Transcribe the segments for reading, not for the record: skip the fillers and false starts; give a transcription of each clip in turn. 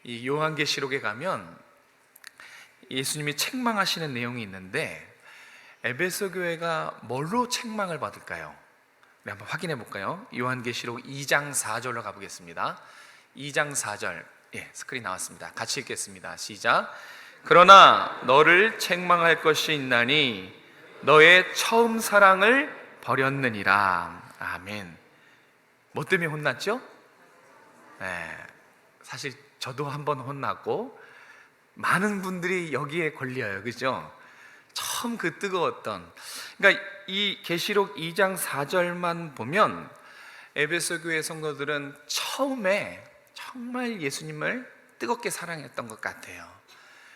이 요한계시록에 가면 예수님이 책망하시는 내용이 있는데 에베소 교회가 뭘로 책망을 받을까요? 우리 한번 확인해 볼까요? 요한계시록 2장 4절로 가보겠습니다. 2장 4절, 스크린 나왔습니다. 같이 읽겠습니다. 시작. 그러나 너를 책망할 것이 있나니 너의 처음 사랑을 버렸느니라. 아멘. 뭐 때문에 혼났죠? 사실 저도 한번 혼났고 많은 분들이 여기에 걸려요. 그죠? 처음 그 뜨거웠던, 그러니까 이 계시록 2장 4절만 보면 에베소 교회 성도들은 처음에 정말 예수님을 뜨겁게 사랑했던 것 같아요.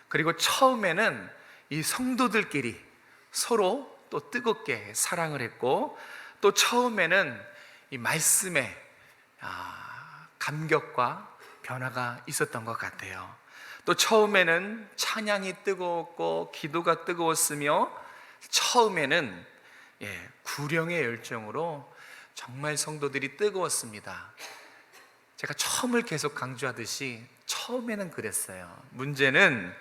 그리고 처음에는 이 성도들끼리 서로 또 뜨겁게 사랑을 했고, 또 처음에는 이 말씀에 감격과 변화가 있었던 것 같아요. 또 처음에는 찬양이 뜨거웠고 기도가 뜨거웠으며, 처음에는 구령의 열정으로 정말 성도들이 뜨거웠습니다. 제가 처음을 계속 강조하듯이 처음에는 그랬어요. 문제는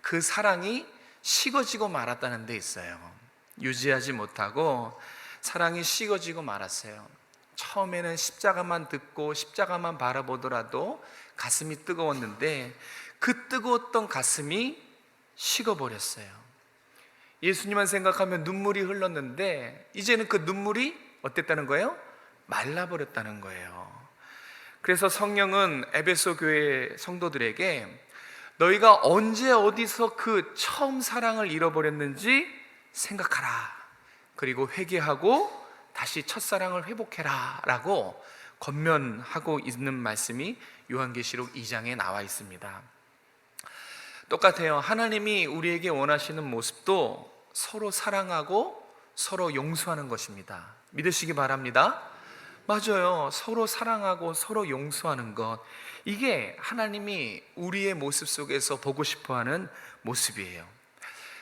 그 사랑이 식어지고 말았다는 데 있어요. 유지하지 못하고 사랑이 식어지고 말았어요. 처음에는 십자가만 듣고 십자가만 바라보더라도 가슴이 뜨거웠는데 그 뜨거웠던 가슴이 식어버렸어요. 예수님만 생각하면 눈물이 흘렀는데 이제는 그 눈물이 어땠다는 거예요? 말라버렸다는 거예요. 그래서 성령은 에베소 교회 성도들에게 너희가 언제 어디서 그 처음 사랑을 잃어버렸는지 생각하라. 그리고 회개하고 다시 첫사랑을 회복해라 라고 권면하고 있는 말씀이 요한계시록 2장에 나와 있습니다. 똑같아요. 하나님이 우리에게 원하시는 모습도 서로 사랑하고 서로 용서하는 것입니다. 믿으시기 바랍니다. 맞아요. 서로 사랑하고 서로 용서하는 것, 이게 하나님이 우리의 모습 속에서 보고 싶어하는 모습이에요.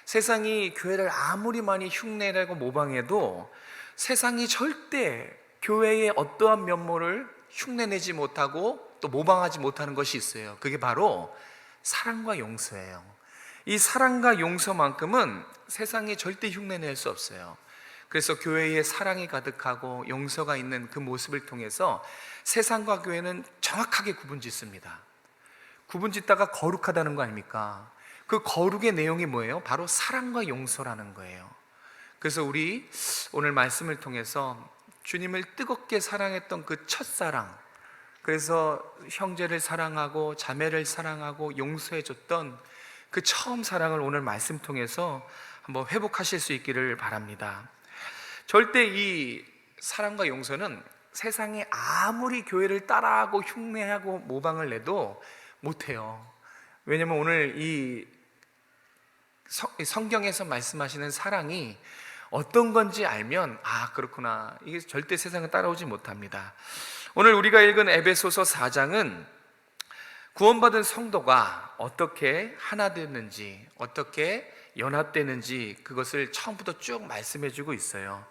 세상이 교회를 아무리 많이 흉내내고 모방해도 세상이 절대 교회의 어떠한 면모를 흉내내지 못하고 또 모방하지 못하는 것이 있어요. 그게 바로 사랑과 용서예요. 이 사랑과 용서만큼은 세상이 절대 흉내낼 수 없어요. 그래서 교회에 사랑이 가득하고 용서가 있는 그 모습을 통해서 세상과 교회는 정확하게 구분짓습니다. 구분짓다가 거룩하다는 거 아닙니까? 그 거룩의 내용이 뭐예요? 바로 사랑과 용서라는 거예요. 그래서 우리 오늘 말씀을 통해서 주님을 뜨겁게 사랑했던 그 첫사랑, 그래서 형제를 사랑하고 자매를 사랑하고 용서해줬던 그 처음 사랑을 오늘 말씀 통해서 한번 회복하실 수 있기를 바랍니다. 절대 이 사랑과 용서는 세상이 아무리 교회를 따라하고 흉내하고 모방을 내도 못해요. 왜냐하면 오늘 이 성경에서 말씀하시는 사랑이 어떤 건지 알면 그렇구나, 이게 절대 세상은 따라오지 못합니다. 오늘 우리가 읽은 에베소서 4장은 구원받은 성도가 어떻게 하나 됐는지, 어떻게 연합되는지 그것을 처음부터 쭉 말씀해주고 있어요.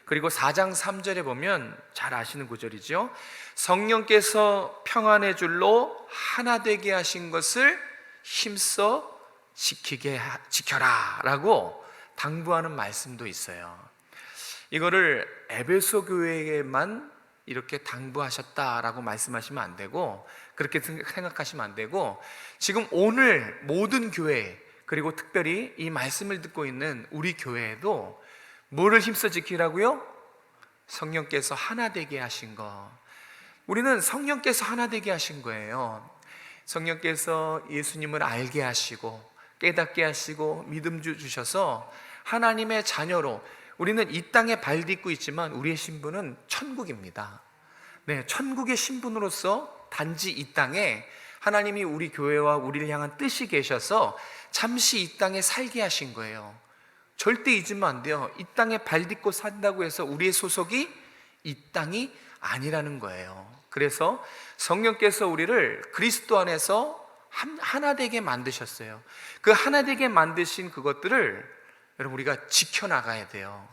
그리고 4장 3절에 보면 잘 아시는 구절이죠. 성령께서 평안의 줄로 하나 되게 하신 것을 힘써 지켜라 라고 당부하는 말씀도 있어요. 이거를 에베소 교회에만 이렇게 당부하셨다라고 말씀하시면 안 되고, 그렇게 생각하시면 안 되고, 지금 오늘 모든 교회, 그리고 특별히 이 말씀을 듣고 있는 우리 교회에도 뭐를 힘써 지키라고요? 성령께서 하나 되게 하신 거. 우리는 성령께서 하나 되게 하신 거예요. 성령께서 예수님을 알게 하시고 깨닫게 하시고 믿음 주셔서 하나님의 자녀로, 우리는 이 땅에 발 딛고 있지만 우리의 신분은 천국입니다. 천국의 신분으로서 단지 이 땅에 하나님이 우리 교회와 우리를 향한 뜻이 계셔서 잠시 이 땅에 살게 하신 거예요. 절대 잊으면 안 돼요. 이 땅에 발 딛고 산다고 해서 우리의 소속이 이 땅이 아니라는 거예요. 그래서 성령께서 우리를 그리스도 안에서 하나 되게 만드셨어요. 그 하나 되게 만드신 그것들을 여러분 우리가 지켜나가야 돼요.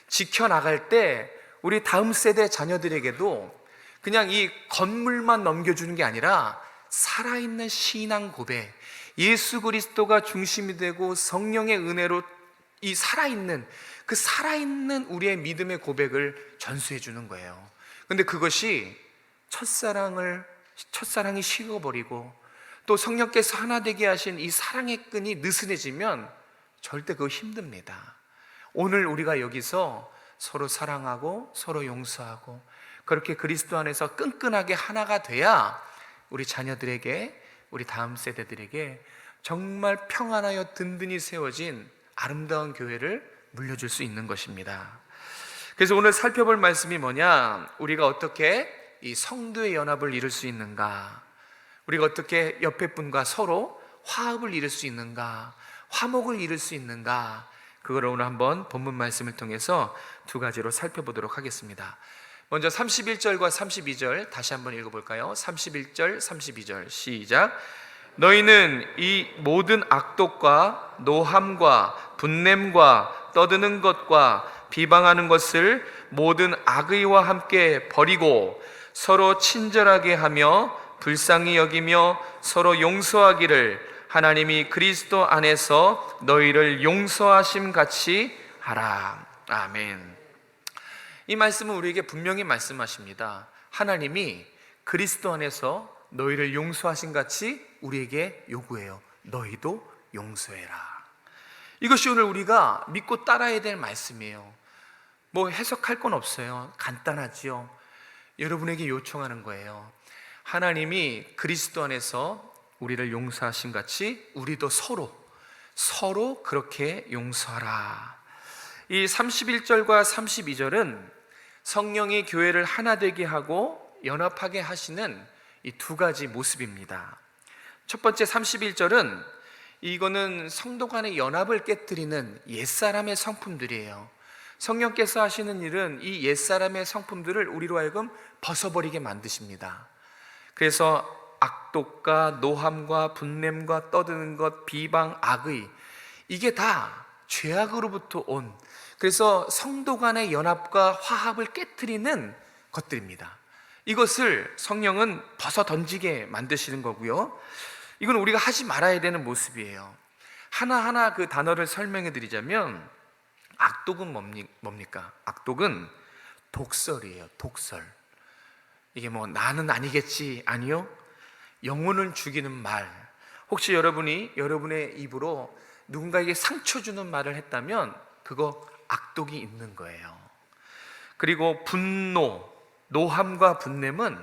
지켜나갈 때 우리 다음 세대 자녀들에게도 그냥 이 건물만 넘겨주는 게 아니라 살아있는 신앙 고백, 예수 그리스도가 중심이 되고 성령의 은혜로 이 살아있는 우리의 믿음의 고백을 전수해 주는 거예요. 근데 그것이 첫사랑이 식어버리고 또 성령께서 하나 되게 하신 이 사랑의 끈이 느슨해지면 절대 그거 힘듭니다. 오늘 우리가 여기서 서로 사랑하고 서로 용서하고 그렇게 그리스도 안에서 끈끈하게 하나가 돼야 우리 자녀들에게, 우리 다음 세대들에게 정말 평안하여 든든히 세워진 아름다운 교회를 물려줄 수 있는 것입니다. 그래서 오늘 살펴볼 말씀이 뭐냐, 우리가 어떻게 이 성도의 연합을 이룰 수 있는가, 우리가 어떻게 옆에 분과 서로 화합을 이룰 수 있는가, 화목을 이룰 수 있는가, 그걸 오늘 한번 본문 말씀을 통해서 두 가지로 살펴보도록 하겠습니다. 먼저 31절과 32절 다시 한번 읽어볼까요? 31절, 32절 시작. 너희는 이 모든 악독과 노함과 분냄과 떠드는 것과 비방하는 것을 모든 악의와 함께 버리고 서로 친절하게 하며 불쌍히 여기며 서로 용서하기를 하나님이 그리스도 안에서 너희를 용서하심 같이 하라. 아멘. 이 말씀은 우리에게 분명히 말씀하십니다. 하나님이 그리스도 안에서 너희를 용서하신 같이 우리에게 요구해요. 너희도 용서해라. 이것이 오늘 우리가 믿고 따라야 될 말씀이에요. 뭐 해석할 건 없어요. 간단하지요. 여러분에게 요청하는 거예요. 하나님이 그리스도 안에서 우리를 용서하신 같이 우리도 서로 그렇게 용서하라. 이 31절과 32절은 성령이 교회를 하나 되게 하고 연합하게 하시는 이 두 가지 모습입니다. 첫 번째 31절은 이거는 성도 간의 연합을 깨뜨리는 옛사람의 성품들이에요. 성령께서 하시는 일은 이 옛사람의 성품들을 우리로 하여금 벗어버리게 만드십니다. 그래서 악독과 노함과 분냄과 떠드는 것, 비방, 악의, 이게 다 죄악으로부터 온, 그래서 성도 간의 연합과 화합을 깨트리는 것들입니다. 이것을 성령은 벗어 던지게 만드시는 거고요. 이건 우리가 하지 말아야 되는 모습이에요. 하나하나 그 단어를 설명해 드리자면, 악독은 뭡니까? 악독은 독설이에요. 독설. 이게 뭐 나는 아니겠지, 아니요. 영혼을 죽이는 말. 혹시 여러분이 여러분의 입으로 누군가에게 상처 주는 말을 했다면 그거 악독이 있는 거예요. 그리고 분노, 노함과 분냄은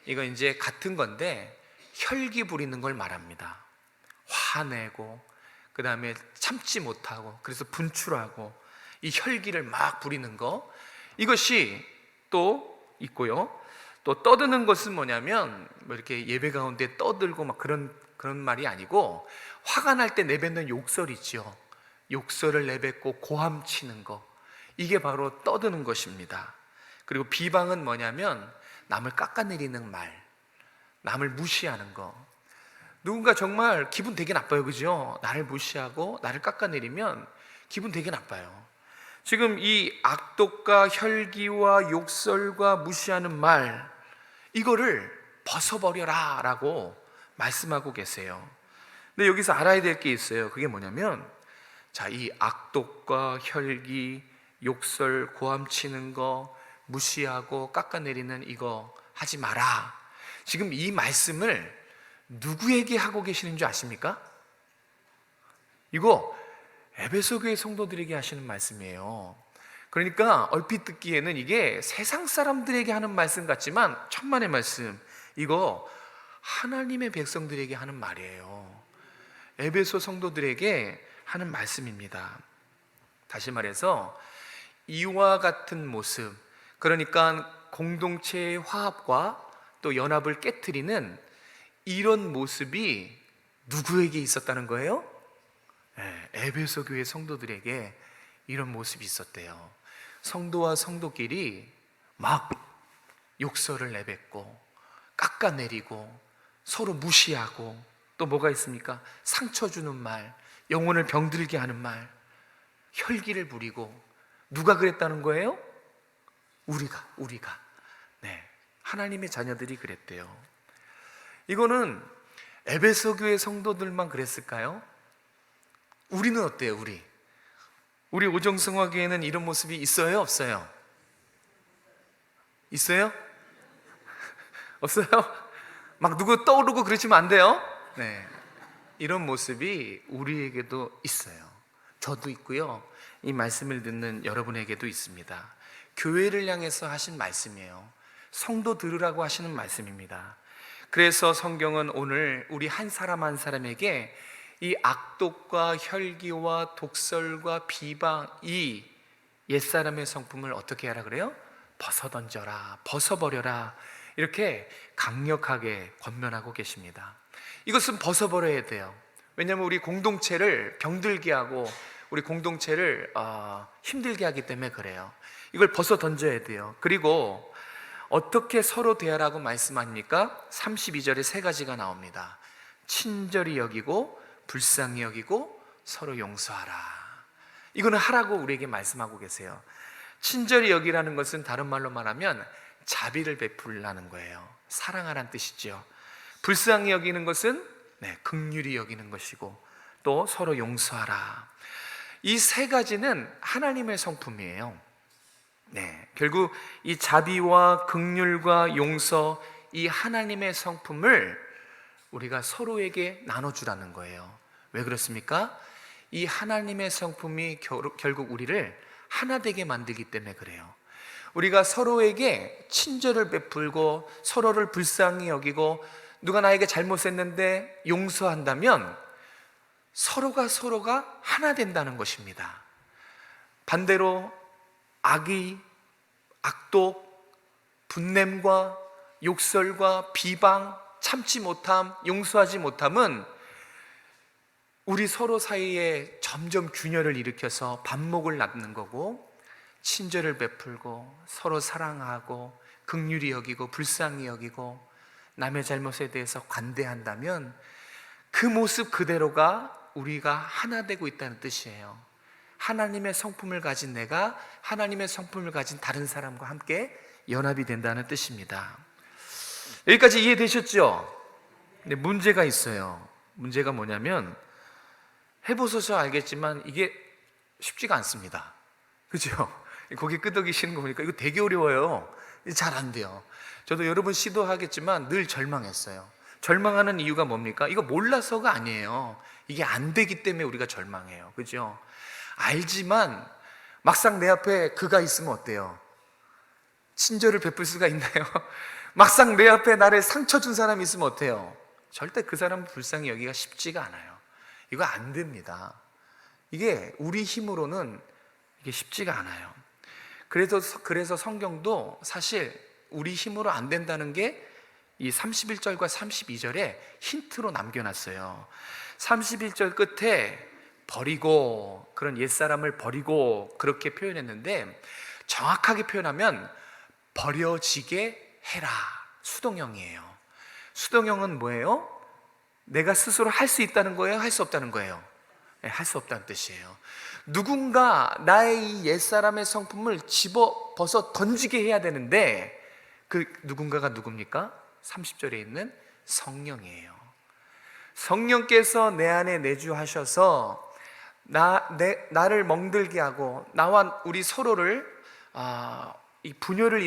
이거 이제 같은 건데 혈기 부리는 걸 말합니다. 화내고 그 다음에 참지 못하고 그래서 분출하고 이 혈기를 막 부리는 거, 이것이 또 있고요. 또 떠드는 것은 뭐냐면 뭐 이렇게 예배 가운데 떠들고 막 그런 말이 아니고, 화가 날 때 내뱉는 욕설이지요. 욕설을 내뱉고 고함치는 거, 이게 바로 떠드는 것입니다. 그리고 비방은 뭐냐면 남을 깎아내리는 말, 남을 무시하는 거. 누군가 정말 기분 되게 나빠요, 그죠? 나를 무시하고 나를 깎아내리면 기분 되게 나빠요. 지금 이 악독과 혈기와 욕설과 무시하는 말, 이거를 벗어버려라 라고 말씀하고 계세요. 근데 여기서 알아야 될 게 있어요. 그게 뭐냐면, 자, 이 악독과 혈기, 욕설, 고함치는 거, 무시하고 깎아내리는 이거 하지 마라. 지금 이 말씀을 누구에게 하고 계시는 줄 아십니까? 이거 에베소 교회 성도들에게 하시는 말씀이에요. 그러니까 얼핏 듣기에는 이게 세상 사람들에게 하는 말씀 같지만 천만의 말씀, 이거 하나님의 백성들에게 하는 말이에요. 에베소 성도들에게 하는 말씀입니다. 다시 말해서 이와 같은 모습, 그러니까 공동체의 화합과 또 연합을 깨트리는 이런 모습이 누구에게 있었다는 거예요? 에베소 교회 성도들에게 이런 모습이 있었대요. 성도와 성도끼리 막 욕설을 내뱉고 깎아내리고 서로 무시하고, 또 뭐가 있습니까? 상처 주는 말, 영혼을 병들게 하는 말, 혈기를 부리고. 누가 그랬다는 거예요? 우리가. 네, 하나님의 자녀들이 그랬대요. 이거는 에베소 교회 성도들만 그랬을까요? 우리는 어때요? 우리 오정성화교회는 이런 모습이 있어요? 없어요? 있어요? 없어요? 막 누구 떠오르고 그러시면 안 돼요? 네, 이런 모습이 우리에게도 있어요. 저도 있고요, 이 말씀을 듣는 여러분에게도 있습니다. 교회를 향해서 하신 말씀이에요. 성도 들으라고 하시는 말씀입니다. 그래서 성경은 오늘 우리 한 사람 한 사람에게 이 악독과 혈기와 독설과 비방, 이 옛사람의 성품을 어떻게 하라 그래요? 벗어던져라, 벗어버려라, 이렇게 강력하게 권면하고 계십니다. 이것은 벗어버려야 돼요. 왜냐하면 우리 공동체를 병들게 하고 우리 공동체를 힘들게 하기 때문에 그래요. 이걸 벗어던져야 돼요. 그리고 어떻게 서로 대하라고 말씀합니까? 32절에 세 가지가 나옵니다. 친절히 여기고 불쌍히 여기고 서로 용서하라. 이거는 하라고 우리에게 말씀하고 계세요. 친절히 여기라는 것은 다른 말로 말하면 자비를 베풀라는 거예요. 사랑하라는 뜻이죠. 불쌍히 여기는 것은 긍휼히 여기는 것이고, 또 서로 용서하라. 이 세 가지는 하나님의 성품이에요. 결국 이 자비와 긍휼과 용서, 이 하나님의 성품을 우리가 서로에게 나눠주라는 거예요. 왜 그렇습니까? 이 하나님의 성품이 결국 우리를 하나 되게 만들기 때문에 그래요. 우리가 서로에게 친절을 베풀고 서로를 불쌍히 여기고 누가 나에게 잘못했는데 용서한다면 서로가 하나 된다는 것입니다. 반대로 악독, 분냄과 욕설과 비방, 참지 못함, 용서하지 못함은 우리 서로 사이에 점점 균열을 일으켜서 반목을 낳는 거고, 친절을 베풀고 서로 사랑하고 긍휼히 여기고 불쌍히 여기고 남의 잘못에 대해서 관대한다면 그 모습 그대로가 우리가 하나 되고 있다는 뜻이에요. 하나님의 성품을 가진 내가 하나님의 성품을 가진 다른 사람과 함께 연합이 된다는 뜻입니다. 여기까지 이해되셨죠? 근데 문제가 있어요. 문제가 뭐냐면, 해보셔서 알겠지만 이게 쉽지가 않습니다. 그죠? 고개 끄덕이시는 거 보니까 이거 되게 어려워요. 잘 안 돼요. 저도 여러 번 시도하겠지만 늘 절망했어요. 절망하는 이유가 뭡니까? 이거 몰라서가 아니에요. 이게 안 되기 때문에 우리가 절망해요. 그죠? 알지만 막상 내 앞에 그가 있으면 어때요? 친절을 베풀 수가 있나요? 막상 내 앞에 나를 상처 준 사람이 있으면 어때요? 절대 그 사람 불쌍히 여기가 쉽지가 않아요. 이거 안 됩니다. 이게 우리 힘으로는 이게 쉽지가 않아요. 그래서 성경도 사실 우리 힘으로 안 된다는 게 이 31절과 32절에 힌트로 남겨놨어요. 31절 끝에 버리고, 그런 옛사람을 버리고 그렇게 표현했는데, 정확하게 표현하면 버려지게 해라, 수동형이에요. 수동형은 뭐예요? 내가 스스로 할 수 있다는 거예요? 할 수 없다는 거예요? 할 수 없다는 뜻이에요. 누군가 나의 이 옛사람의 성품을 벗어 던지게 해야 되는데, 그 누군가가 누굽니까? 30절에 있는 성령이에요. 성령께서 내 안에 내주하셔서 나를 멍들게 하고 나와 우리 서로를 이 분열을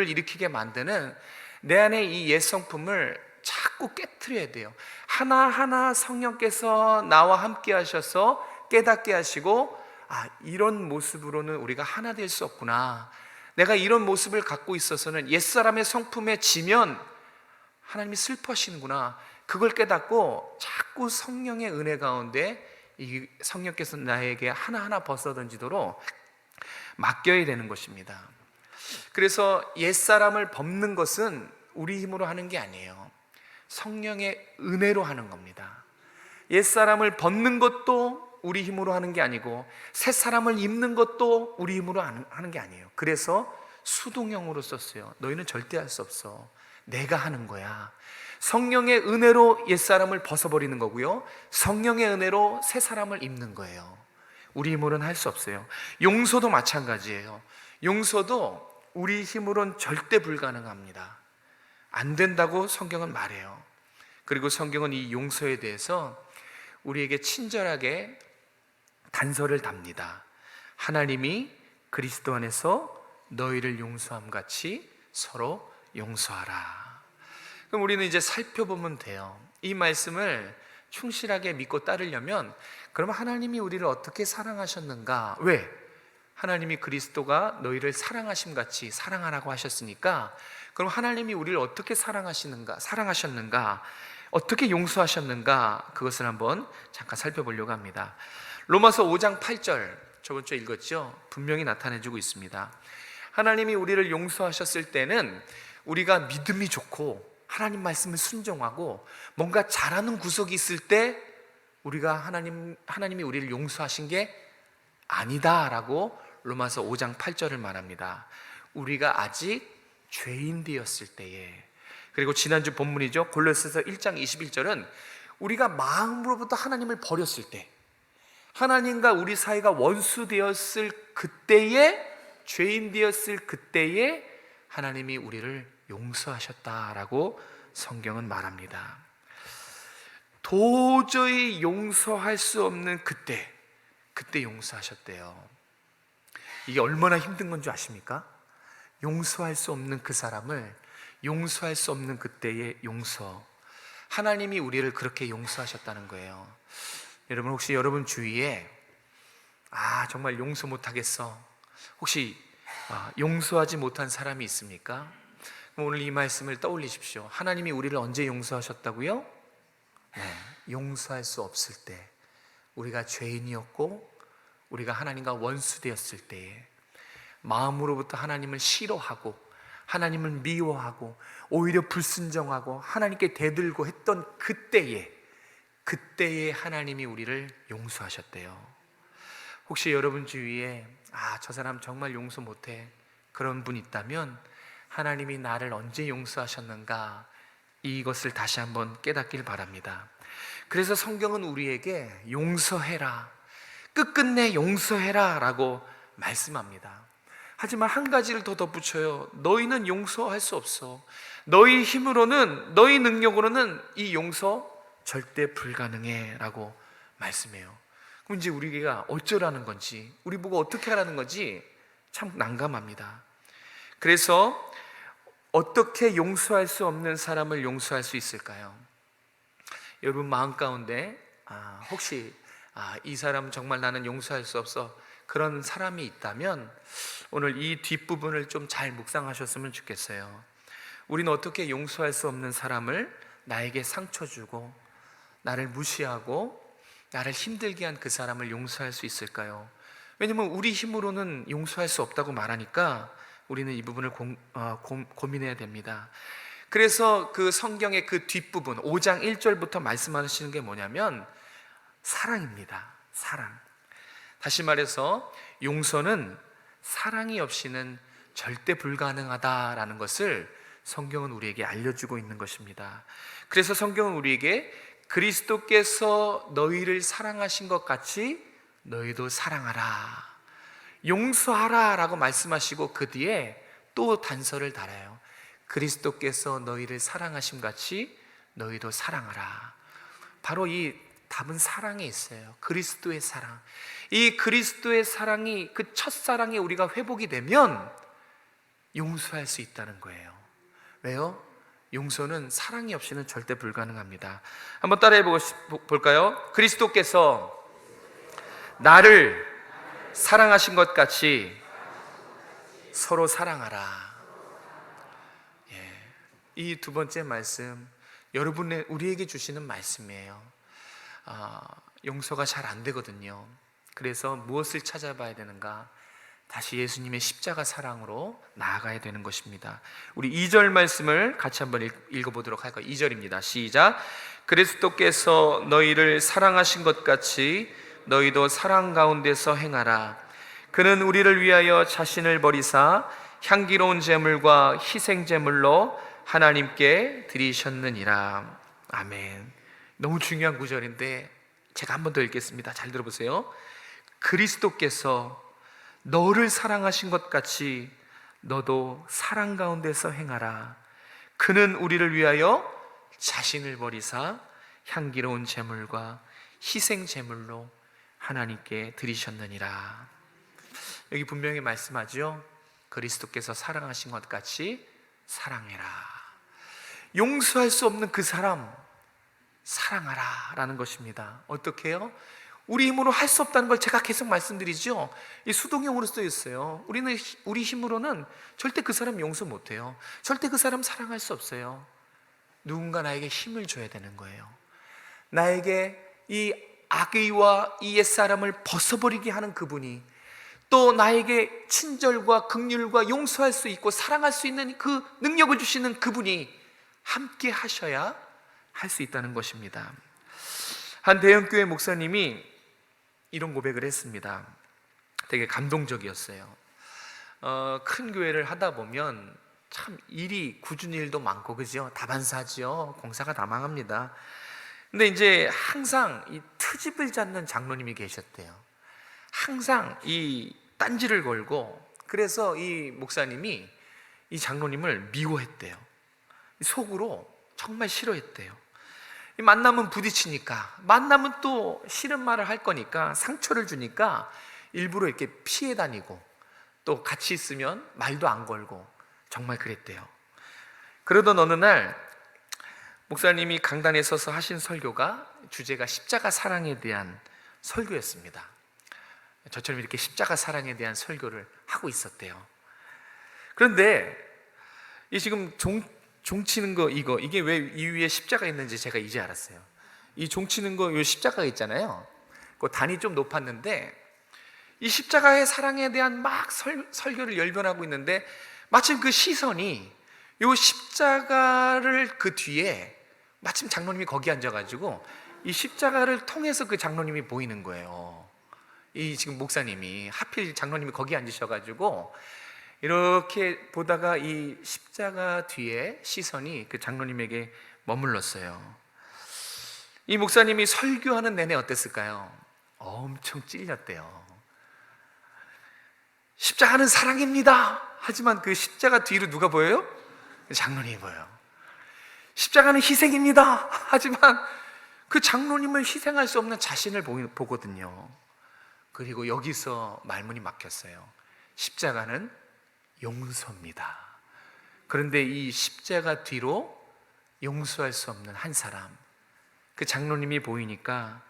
일으키게 만드는 내 안에 이 옛 성품을 자꾸 깨트려야 돼요. 하나하나 성령께서 나와 함께 하셔서 깨닫게 하시고, 이런 모습으로는 우리가 하나 될 수 없구나, 내가 이런 모습을 갖고 있어서는 옛사람의 성품에 지면 하나님이 슬퍼하시는구나, 그걸 깨닫고 자꾸 성령의 은혜 가운데 이 성령께서 나에게 하나하나 벗어던지도록 맡겨야 되는 것입니다. 그래서 옛사람을 벗는 것은 우리 힘으로 하는 게 아니에요. 성령의 은혜로 하는 겁니다. 옛사람을 벗는 것도 우리 힘으로 하는 게 아니고, 새 사람을 입는 것도 우리 힘으로 하는 게 아니에요. 그래서 수동형으로 썼어요. 너희는 절대 할 수 없어, 내가 하는 거야. 성령의 은혜로 옛사람을 벗어버리는 거고요, 성령의 은혜로 새 사람을 입는 거예요. 우리 힘으로는 할 수 없어요. 용서도 마찬가지예요. 용서도 우리 힘으로는 절대 불가능합니다. 안 된다고 성경은 말해요. 그리고 성경은 이 용서에 대해서 우리에게 친절하게 단서를 답니다. 하나님이 그리스도 안에서 너희를 용서함 같이 서로 용서하라. 그럼 우리는 이제 살펴보면 돼요. 이 말씀을 충실하게 믿고 따르려면 그럼 하나님이 우리를 어떻게 사랑하셨는가? 왜? 하나님이 그리스도가 너희를 사랑하심 같이 사랑하라고 하셨으니까, 그럼 하나님이 우리를 어떻게 사랑하셨는가? 어떻게 용서하셨는가? 그것을 한번 잠깐 살펴보려고 합니다. 로마서 5장 8절, 저번 주에 읽었죠? 분명히 나타내주고 있습니다. 하나님이 우리를 용서하셨을 때는 우리가 믿음이 좋고 하나님 말씀을 순종하고 뭔가 잘하는 구석이 있을 때 우리가 하나님이 우리를 용서하신 게 아니다라고 로마서 5장 8절을 말합니다. 우리가 아직 죄인 되었을 때에, 그리고 지난주 본문이죠, 골로새서 1장 21절은 우리가 마음으로부터 하나님을 버렸을 때, 하나님과 우리 사이가 원수 되었을 그때에, 죄인 되었을 그때에 하나님이 우리를 용서하셨다라고 성경은 말합니다. 도저히 용서할 수 없는 그때 용서하셨대요. 이게 얼마나 힘든 건지 아십니까? 용서할 수 없는 그 사람을 용서할 수 없는 그때의 용서, 하나님이 우리를 그렇게 용서하셨다는 거예요. 여러분, 혹시 여러분 주위에 정말 용서 못하겠어, 혹시 용서하지 못한 사람이 있습니까? 오늘 이 말씀을 떠올리십시오. 하나님이 우리를 언제 용서하셨다고요? 네, 용서할 수 없을 때, 우리가 죄인이었고 우리가 하나님과 원수되었을 때에, 마음으로부터 하나님을 싫어하고 하나님을 미워하고 오히려 불순종하고 하나님께 대들고 했던 그때에 하나님이 우리를 용서하셨대요. 혹시 여러분 주위에 저 사람 정말 용서 못해, 그런 분 있다면 하나님이 나를 언제 용서하셨는가, 이것을 다시 한번 깨닫길 바랍니다. 그래서 성경은 우리에게 용서해라, 끝끝내 용서해라 라고 말씀합니다. 하지만 한 가지를 더 덧붙여요. 너희는 용서할 수 없어. 너희 힘으로는, 너희 능력으로는 이 용서 절대 불가능해 라고 말씀해요. 그럼 이제 우리가 어쩌라는 건지, 우리 보고 어떻게 하라는 건지 참 난감합니다. 그래서 어떻게 용서할 수 없는 사람을 용서할 수 있을까요? 여러분 마음 가운데 혹시 이 사람 정말 나는 용서할 수 없어, 그런 사람이 있다면 오늘 이 뒷부분을 좀 잘 묵상하셨으면 좋겠어요. 우리는 어떻게 용서할 수 없는 사람을, 나에게 상처 주고 나를 무시하고 나를 힘들게 한 그 사람을 용서할 수 있을까요? 왜냐하면 우리 힘으로는 용서할 수 없다고 말하니까 우리는 이 부분을 고민해야 됩니다. 그래서 그 성경의 그 뒷부분 5장 1절부터 말씀하시는 게 뭐냐면 사랑입니다. 사랑. 다시 말해서 용서는 사랑이 없이는 절대 불가능하다라는 것을 성경은 우리에게 알려주고 있는 것입니다. 그래서 성경은 우리에게 그리스도께서 너희를 사랑하신 것 같이 너희도 사랑하라, 용서하라 라고 말씀하시고 그 뒤에 또 단서를 달아요. 그리스도께서 너희를 사랑하심 같이 너희도 사랑하라. 바로 이 답은 사랑에 있어요. 그리스도의 사랑. 이 그리스도의 사랑이, 그 첫사랑에 우리가 회복이 되면 용서할 수 있다는 거예요. 왜요? 용서는 사랑이 없이는 절대 불가능합니다. 한번 따라해 볼까요? 그리스도께서 나를 사랑하신 것 같이 서로 사랑하라. 이 두 번째 말씀, 여러분의 우리에게 주시는 말씀이에요. 용서가 잘 안 되거든요. 그래서 무엇을 찾아봐야 되는가? 다시 예수님의 십자가 사랑으로 나아가야 되는 것입니다. 우리 2절 말씀을 같이 한번 읽어보도록 할까요? 2절입니다. 시작. 그리스도께서 너희를 사랑하신 것 같이 너희도 사랑 가운데서 행하라. 그는 우리를 위하여 자신을 버리사 향기로운 제물과 희생 제물로 하나님께 드리셨느니라. 아멘. 너무 중요한 구절인데 제가 한 번 더 읽겠습니다. 잘 들어보세요. 그리스도께서 너를 사랑하신 것 같이 너도 사랑 가운데서 행하라. 그는 우리를 위하여 자신을 버리사 향기로운 제물과 희생 제물로 하나님께 드리셨느니라. 여기 분명히 말씀하죠. 그리스도께서 사랑하신 것 같이 사랑해라. 용서할 수 없는 그 사람 사랑하라 라는 것입니다. 어떻게 해요? 우리 힘으로 할 수 없다는 걸 제가 계속 말씀드리죠. 이 수동형으로 쓰여 있어요. 우리 힘으로는 절대 그 사람 용서 못해요. 절대 그 사람 사랑할 수 없어요. 누군가 나에게 힘을 줘야 되는 거예요. 나에게 이 악의와 이 옛사람을 벗어버리게 하는 그분이, 또 나에게 친절과 긍휼과 용서할 수 있고 사랑할 수 있는 그 능력을 주시는 그분이 함께 하셔야 할 수 있다는 것입니다. 한 대형교회 목사님이 이런 고백을 했습니다. 되게 감동적이었어요. 큰 교회를 하다 보면 참 일이 굳은 일도 많고, 그죠? 다반사죠. 공사가 다 망합니다. 근데 이제 항상 이 트집을 잡는 장로님이 계셨대요. 항상 이 딴지를 걸고, 그래서 이 목사님이 이 장로님을 미워했대요. 속으로 정말 싫어했대요. 만나면 부딪히니까, 만나면 또 싫은 말을 할 거니까, 상처를 주니까 일부러 이렇게 피해 다니고, 또 같이 있으면 말도 안 걸고, 정말 그랬대요. 그러던 어느 날 목사님이 강단에 서서 하신 설교가, 주제가 십자가 사랑에 대한 설교였습니다. 저처럼 이렇게 십자가 사랑에 대한 설교를 하고 있었대요. 그런데 이 지금 종 치는 거, 이게 왜 이 위에 십자가 있는지 제가 이제 알았어요. 이 종 치는 거, 이 십자가 있잖아요. 그 단이 좀 높았는데, 이 십자가의 사랑에 대한 막 설교를 열변하고 있는데, 마침 그 시선이 이 십자가를 그 뒤에, 마침 장로님이 거기 앉아가지고 이 십자가를 통해서 그 장로님이 보이는 거예요. 이 지금 목사님이 하필 장로님이 거기 앉으셔가지고 이렇게 보다가 이 십자가 뒤에 시선이 그 장로님에게 머물렀어요. 이 목사님이 설교하는 내내 어땠을까요? 엄청 찔렸대요. 십자가는 사랑입니다. 하지만 그 십자가 뒤로 누가 보여요? 장로님이 보여요. 십자가는 희생입니다. 하지만 그 장로님을 희생할 수 없는 자신을 보거든요. 그리고 여기서 말문이 막혔어요. 십자가는 용서입니다. 그런데 이 십자가 뒤로 용서할 수 없는 한 사람, 그 장로님이 보이니까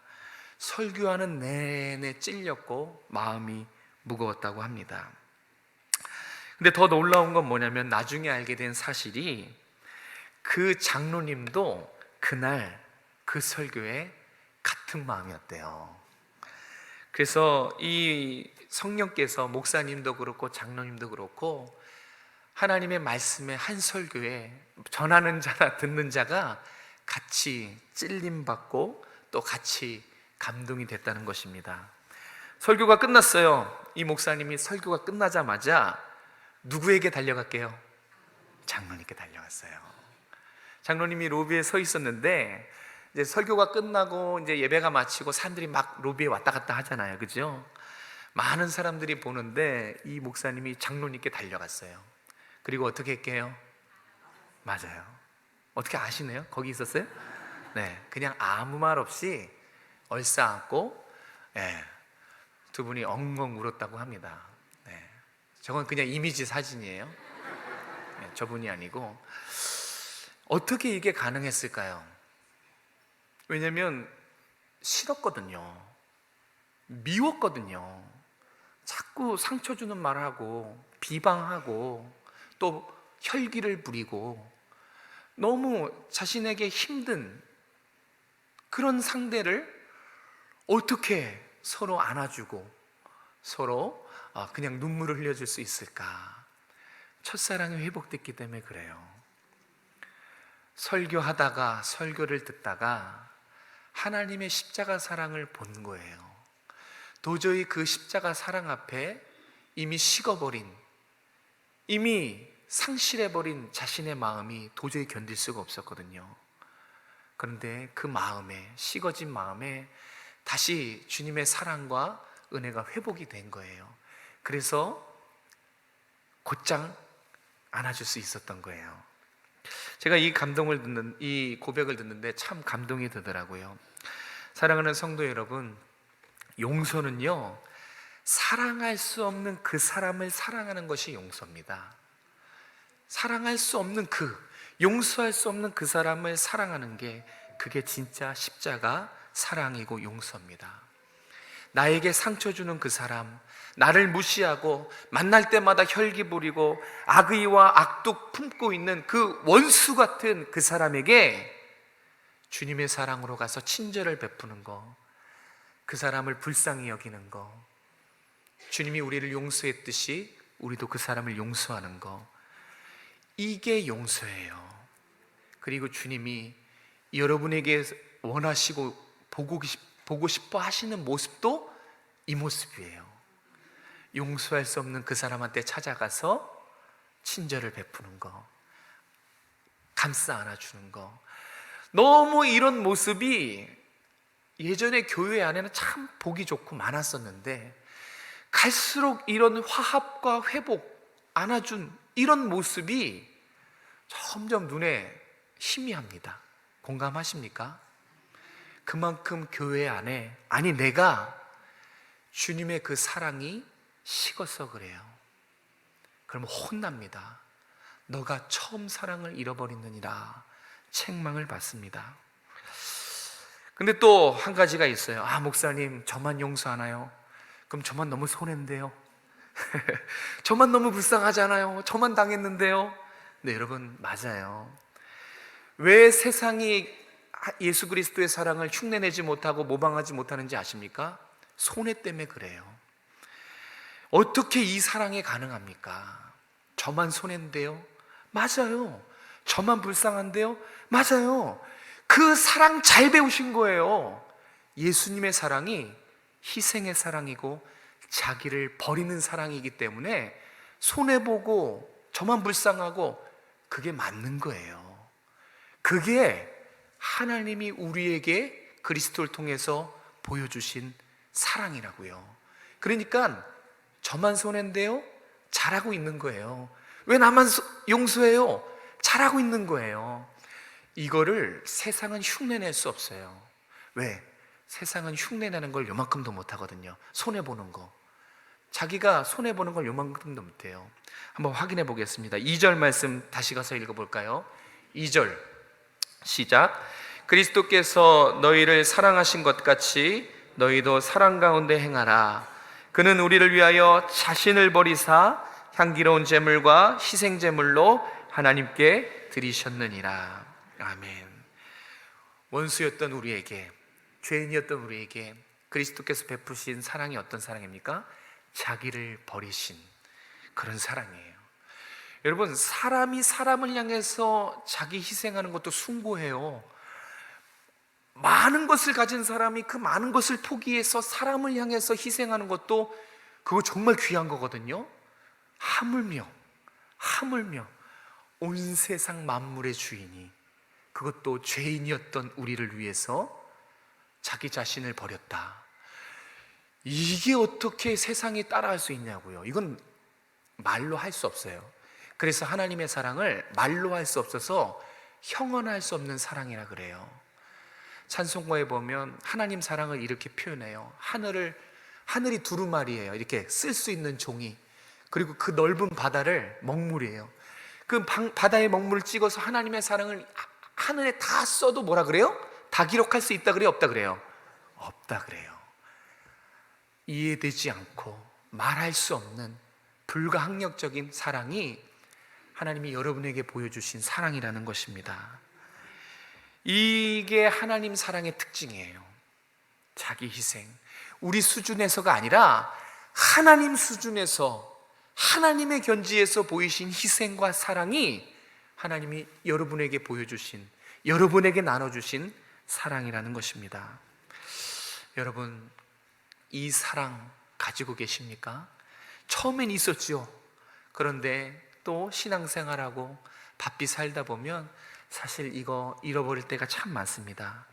설교하는 내내 찔렸고 마음이 무거웠다고 합니다. 근데 더 놀라운 건 뭐냐면, 나중에 알게 된 사실이, 그 장로님도 그날 그 설교에 같은 마음이었대요. 그래서 이 성령께서 목사님도 그렇고 장로님도 그렇고 하나님의 말씀의 한 설교에 전하는 자나 듣는 자가 같이 찔림받고 또 같이 감동이 됐다는 것입니다. 설교가 끝났어요. 이 목사님이 설교가 끝나자마자 누구에게 달려갈게요? 장로님께 달려갔어요. 장로님이 로비에 서 있었는데, 이제 설교가 끝나고 이제 예배가 마치고 사람들이 막 로비에 왔다 갔다 하잖아요, 그죠? 많은 사람들이 보는데 이 목사님이 장로님께 달려갔어요. 그리고 어떻게 했게요? 맞아요. 어떻게 아시네요? 거기 있었어요? 네, 그냥 아무 말 없이 얼싸안고, 두 분이 엉엉 울었다고 합니다. 네, 저건 그냥 이미지 사진이에요. 네, 저분이 아니고. 어떻게 이게 가능했을까요? 왜냐면 싫었거든요. 미웠거든요. 자꾸 상처 주는 말하고 비방하고 또 혈기를 부리고 너무 자신에게 힘든 그런 상대를 어떻게 서로 안아주고 서로 그냥 눈물을 흘려줄 수 있을까? 첫사랑이 회복됐기 때문에 그래요. 설교하다가, 설교를 듣다가 하나님의 십자가 사랑을 본 거예요. 도저히 그 십자가 사랑 앞에 이미 식어버린, 이미 상실해버린 자신의 마음이 도저히 견딜 수가 없었거든요. 그런데 그 마음에, 식어진 마음에 다시 주님의 사랑과 은혜가 회복이 된 거예요. 그래서 곧장 안아줄 수 있었던 거예요. 제가 이 고백을 듣는데 참 감동이 되더라고요. 사랑하는 성도 여러분, 용서는요, 사랑할 수 없는 그 사람을 사랑하는 것이 용서입니다. 사랑할 수 없는 용서할 수 없는 그 사람을 사랑하는 게, 그게 진짜 십자가 사랑이고 용서입니다. 나에게 상처 주는 그 사람, 나를 무시하고 만날 때마다 혈기 부리고 악의와 악독 품고 있는 그 원수 같은 그 사람에게 주님의 사랑으로 가서 친절을 베푸는 거, 그 사람을 불쌍히 여기는 거, 주님이 우리를 용서했듯이 우리도 그 사람을 용서하는 거, 이게 용서예요. 그리고 주님이 여러분에게 원하시고 보고 싶어 하시는 모습도 이 모습이에요. 용서할 수 없는 그 사람한테 찾아가서 친절을 베푸는 거, 감싸 안아주는 거. 너무 이런 모습이 예전에 교회 안에는 참 보기 좋고 많았었는데, 갈수록 이런 화합과 회복, 안아준 이런 모습이 점점 눈에 희미합니다. 공감하십니까? 그만큼 교회 안에, 아니 내가 주님의 그 사랑이 식어서 그래요. 그러면 혼납니다. 너가 처음 사랑을 잃어버리느니라 책망을 받습니다. 근데 또 한 가지가 있어요. 목사님, 저만 용서하나요? 그럼 저만 너무 손해인데요. 저만 너무 불쌍하잖아요. 저만 당했는데요. 네, 여러분, 맞아요. 왜 세상이 예수 그리스도의 사랑을 흉내내지 못하고 모방하지 못하는지 아십니까? 손해 때문에 그래요. 어떻게 이 사랑이 가능합니까? 저만 손해인데요? 맞아요. 저만 불쌍한데요? 맞아요. 그 사랑 잘 배우신 거예요. 예수님의 사랑이 희생의 사랑이고 자기를 버리는 사랑이기 때문에 손해보고 저만 불쌍하고, 그게 맞는 거예요. 그게 하나님이 우리에게 그리스도를 통해서 보여주신 사랑이라고요. 그러니까 저만 손해인데요? 잘하고 있는 거예요. 왜 나만 용서해요? 잘하고 있는 거예요. 이거를 세상은 흉내낼 수 없어요. 왜? 세상은 흉내내는 걸 요만큼도 못하거든요. 손해보는 거, 자기가 손해보는 걸 요만큼도 못해요. 한번 확인해 보겠습니다. 2절 말씀 다시 가서 읽어볼까요? 2절 시작. 그리스도께서 너희를 사랑하신 것 같이 너희도 사랑 가운데 행하라. 그는 우리를 위하여 자신을 버리사 향기로운 제물과 희생 제물로 하나님께 드리셨느니라. 아멘. 원수였던 우리에게, 죄인이었던 우리에게 그리스도께서 베푸신 사랑이 어떤 사랑입니까? 자기를 버리신 그런 사랑이에요. 여러분, 사람이 사람을 향해서 자기 희생하는 것도 숭고해요. 많은 것을 가진 사람이 그 많은 것을 포기해서 사람을 향해서 희생하는 것도, 그거 정말 귀한 거거든요. 하물며 온 세상 만물의 주인이, 그것도 죄인이었던 우리를 위해서 자기 자신을 버렸다. 이게 어떻게 세상이 따라할 수 있냐고요. 이건 말로 할 수 없어요. 그래서 하나님의 사랑을 말로 할 수 없어서 형언할 수 없는 사랑이라 그래요. 찬송가에 보면 하나님 사랑을 이렇게 표현해요. 하늘이 두루마리예요. 이렇게 쓸 수 있는 종이. 그리고 그 넓은 바다를 먹물이에요. 그 바다의 먹물을 찍어서 하나님의 사랑을 하늘에 다 써도 뭐라 그래요? 다 기록할 수 있다 그래요? 없다 그래요? 없다 그래요. 이해되지 않고 말할 수 없는 불가항력적인 사랑이 하나님이 여러분에게 보여주신 사랑이라는 것입니다. 이게 하나님 사랑의 특징이에요. 자기 희생. 우리 수준에서가 아니라 하나님 수준에서, 하나님의 견지에서 보이신 희생과 사랑이 하나님이 여러분에게 보여주신, 여러분에게 나눠주신 사랑이라는 것입니다. 여러분, 이 사랑 가지고 계십니까? 처음엔 있었죠. 그런데 또 신앙생활하고 바삐 살다 보면 사실 이거 잃어버릴 때가 참 많습니다.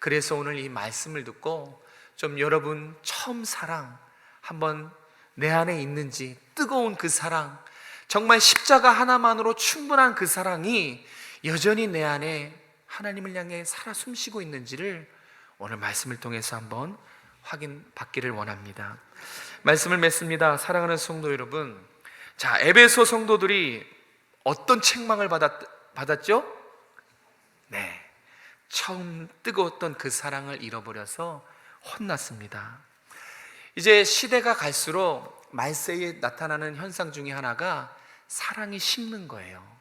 그래서 오늘 이 말씀을 듣고 좀 여러분 처음 사랑 한번 내 안에 있는지, 뜨거운 그 사랑, 정말 십자가 하나만으로 충분한 그 사랑이 여전히 내 안에 하나님을 향해 살아 숨쉬고 있는지를 오늘 말씀을 통해서 한번 확인받기를 원합니다. 말씀을 맺습니다. 사랑하는 성도 여러분, 자, 에베소 성도들이 어떤 책망을 받았죠? 네, 처음 뜨거웠던 그 사랑을 잃어버려서 혼났습니다. 이제 시대가 갈수록 말세에 나타나는 현상 중에 하나가 사랑이 식는 거예요.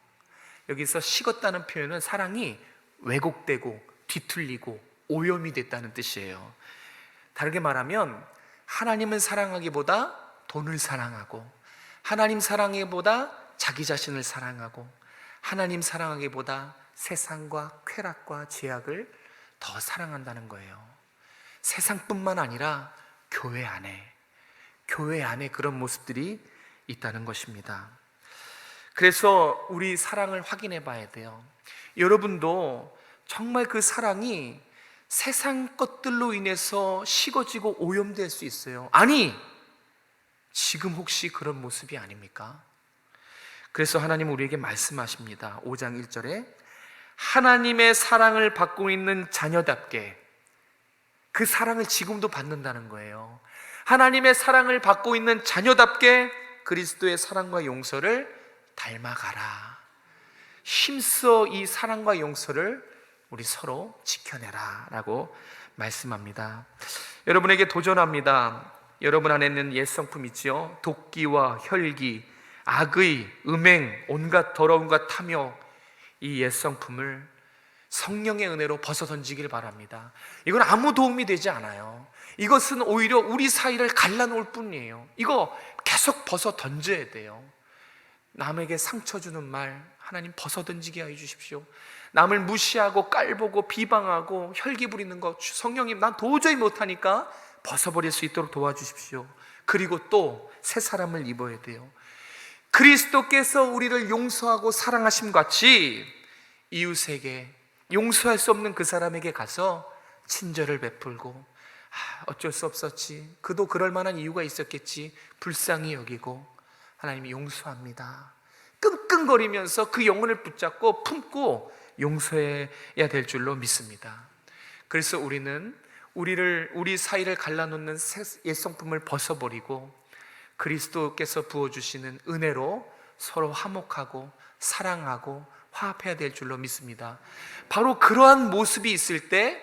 여기서 식었다는 표현은 사랑이 왜곡되고 뒤틀리고 오염이 됐다는 뜻이에요. 다르게 말하면 하나님을 사랑하기보다 돈을 사랑하고, 하나님 사랑하기보다 자기 자신을 사랑하고, 하나님 사랑하기보다 세상과 쾌락과 죄악을 더 사랑한다는 거예요. 세상뿐만 아니라 교회 안에 그런 모습들이 있다는 것입니다. 그래서 우리 사랑을 확인해 봐야 돼요. 여러분도 정말 그 사랑이 세상 것들로 인해서 식어지고 오염될 수 있어요. 아니, 지금 혹시 그런 모습이 아닙니까? 그래서 하나님 우리에게 말씀하십니다. 5장 1절에 하나님의 사랑을 받고 있는 자녀답게, 그 사랑을 지금도 받는다는 거예요. 하나님의 사랑을 받고 있는 자녀답게 그리스도의 사랑과 용서를 닮아가라. 힘써 이 사랑과 용서를 우리 서로 지켜내라 라고 말씀합니다. 여러분에게 도전합니다. 여러분 안에는 옛 성품 있지요? 도끼와 혈기, 악의, 음행, 온갖 더러움과 탐욕, 이 옛 성품을 성령의 은혜로 벗어 던지길 바랍니다. 이건 아무 도움이 되지 않아요. 이것은 오히려 우리 사이를 갈라놓을 뿐이에요. 이거 계속 벗어 던져야 돼요. 남에게 상처 주는 말 하나님 벗어 던지게 해 주십시오. 남을 무시하고 깔보고 비방하고 혈기 부리는 거 성령님 난 도저히 못하니까 벗어버릴 수 있도록 도와주십시오. 그리고 또 새 사람을 입어야 돼요. 그리스도께서 우리를 용서하고 사랑하심 같이 이웃에게, 용서할 수 없는 그 사람에게 가서 친절을 베풀고, 어쩔 수 없었지, 그도 그럴 만한 이유가 있었겠지, 불쌍히 여기고 하나님이 용서합니다. 끙끙거리면서 그 영혼을 붙잡고 품고 용서해야 될 줄로 믿습니다. 그래서 우리는 우리 사이를 갈라놓는 옛 성품을 벗어버리고 그리스도께서 부어주시는 은혜로 서로 화목하고 사랑하고 화합해야 될 줄로 믿습니다. 바로 그러한 모습이 있을 때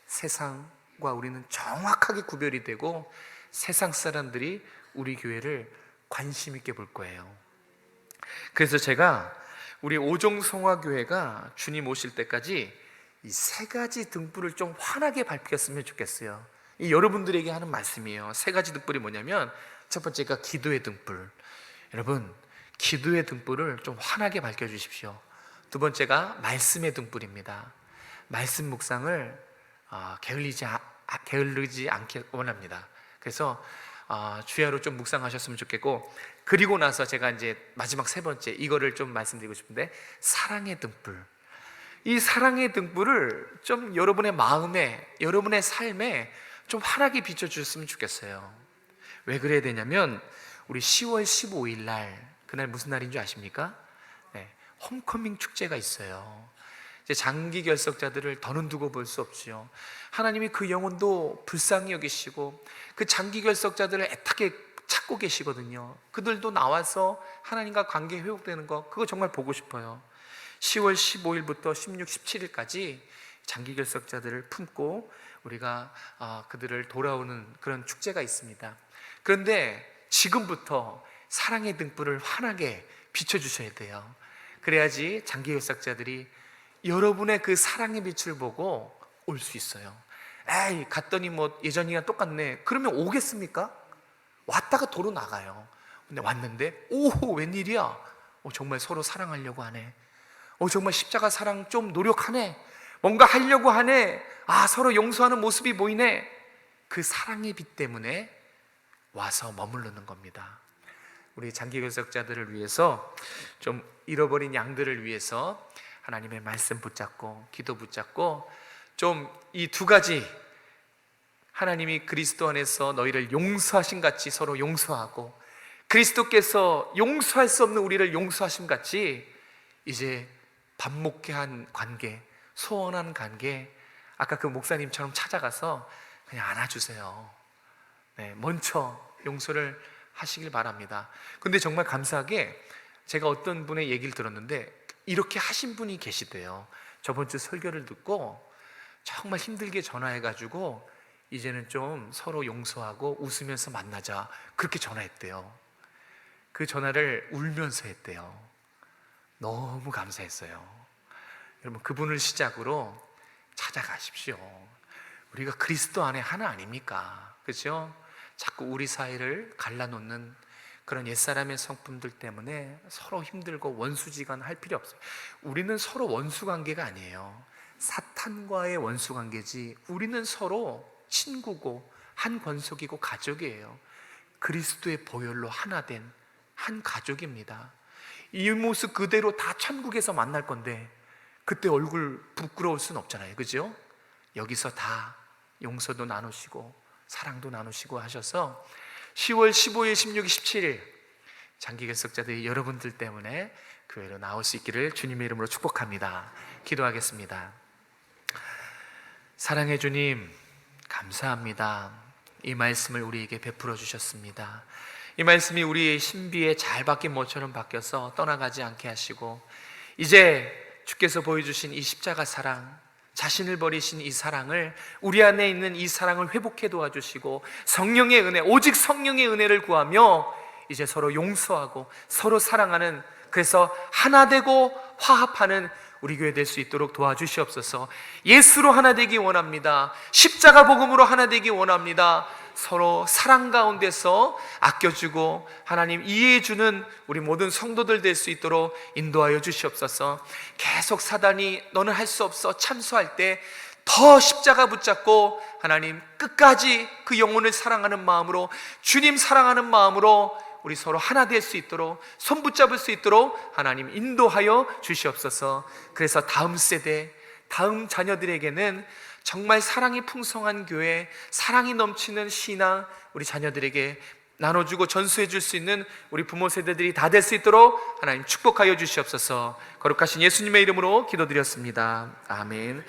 세상과 우리는 정확하게 구별이 되고 세상 사람들이 우리 교회를 관심 있게 볼 거예요. 그래서 제가 우리 오종성화교회가 주님 오실 때까지 이 세 가지 등불을 좀 환하게 밝혔으면 좋겠어요. 이 여러분들에게 하는 말씀이에요. 세 가지 등불이 뭐냐면, 첫 번째가 기도의 등불. 여러분, 기도의 등불을 좀 환하게 밝혀주십시오. 두 번째가 말씀의 등불입니다. 말씀 묵상을 게을르지 않게 원합니다. 그래서 주야로 좀 묵상하셨으면 좋겠고, 그리고 나서 제가 이제 마지막 세 번째 이거를 좀 말씀드리고 싶은데, 사랑의 등불. 이 사랑의 등불을 좀 여러분의 마음에, 여러분의 삶에 좀 환하게 비춰주셨으면 좋겠어요. 왜 그래야 되냐면, 우리 10월 15일 날, 그날 무슨 날인 줄 아십니까? 네, 홈커밍 축제가 있어요. 이제 장기 결석자들을 더는 두고 볼 수 없지요. 하나님이 그 영혼도 불쌍히 여기시고 그 장기 결석자들을 애타게 찾고 계시거든요. 그들도 나와서 하나님과 관계 회복되는 거, 그거 정말 보고 싶어요. 10월 15일부터 16, 17일까지 장기 결석자들을 품고 우리가 그들을 돌아오는 그런 축제가 있습니다. 그런데 지금부터 사랑의 등불을 환하게 비춰주셔야 돼요. 그래야지 장기 결석자들이 여러분의 그 사랑의 빛을 보고 올 수 있어요. 에이, 갔더니 뭐 예전이랑 똑같네. 그러면 오겠습니까? 왔다가 도로 나가요. 근데 왔는데, 오호, 웬일이야? 정말 서로 사랑하려고 하네. 정말 십자가 사랑 좀 노력하네. 뭔가 하려고 하네. 서로 용서하는 모습이 보이네. 그 사랑의 빛 때문에 와서 머무르는 겁니다. 우리 장기 결석자들을 위해서, 좀 잃어버린 양들을 위해서 하나님의 말씀 붙잡고 기도 붙잡고, 좀 이 두 가지, 하나님이 그리스도 안에서 너희를 용서하신 같이 서로 용서하고, 그리스도께서 용서할 수 없는 우리를 용서하신 같이 이제 반목해한 관계, 소원한 관계, 아까 그 목사님처럼 찾아가서 그냥 안아주세요. 네, 먼저 용서를 하시길 바랍니다. 근데 정말 감사하게 제가 어떤 분의 얘기를 들었는데 이렇게 하신 분이 계시대요. 저번 주 설교를 듣고 정말 힘들게 전화해가지고 이제는 좀 서로 용서하고 웃으면서 만나자, 그렇게 전화했대요. 그 전화를 울면서 했대요. 너무 감사했어요. 여러분, 그분을 시작으로 찾아가십시오. 우리가 그리스도 안에 하나 아닙니까? 그렇죠? 자꾸 우리 사이를 갈라놓는 그런 옛사람의 성품들 때문에 서로 힘들고 원수지간 할 필요 없어요. 우리는 서로 원수관계가 아니에요. 사탄과의 원수관계지, 우리는 서로 친구고 한 권속이고 가족이에요. 그리스도의 보혈로 하나 된 한 가족입니다. 이 모습 그대로 다 천국에서 만날 건데 그때 얼굴 부끄러울 순 없잖아요. 그죠? 여기서 다 용서도 나누시고 사랑도 나누시고 하셔서 10월 15일, 16일, 17일 장기 결석자들이 여러분들 때문에 교회로 나올 수 있기를 주님의 이름으로 축복합니다. 기도하겠습니다. 사랑해 주님, 감사합니다. 이 말씀을 우리에게 베풀어 주셨습니다. 이 말씀이 우리의 신비에 잘 박힌 못처럼 바뀌어서 떠나가지 않게 하시고, 이제 주께서 보여주신 이 십자가 사랑, 자신을 버리신 이 사랑을, 우리 안에 있는 이 사랑을 회복해 도와주시고 성령의 은혜, 오직 성령의 은혜를 구하며 이제 서로 용서하고 서로 사랑하는, 그래서 하나 되고 화합하는 우리 교회 될 수 있도록 도와주시옵소서. 예수로 하나 되기 원합니다. 십자가 복음으로 하나 되기 원합니다. 서로 사랑 가운데서 아껴주고 하나님 이해해주는 우리 모든 성도들 될 수 있도록 인도하여 주시옵소서. 계속 사단이 너는 할 수 없어 참소할 때 더 십자가 붙잡고 하나님 끝까지 그 영혼을 사랑하는 마음으로, 주님 사랑하는 마음으로 우리 서로 하나 될 수 있도록, 손 붙잡을 수 있도록 하나님 인도하여 주시옵소서. 그래서 다음 세대, 다음 자녀들에게는 정말 사랑이 풍성한 교회, 사랑이 넘치는 신앙 우리 자녀들에게 나눠주고 전수해 줄 수 있는 우리 부모 세대들이 다 될 수 있도록 하나님 축복하여 주시옵소서. 거룩하신 예수님의 이름으로 기도드렸습니다. 아멘.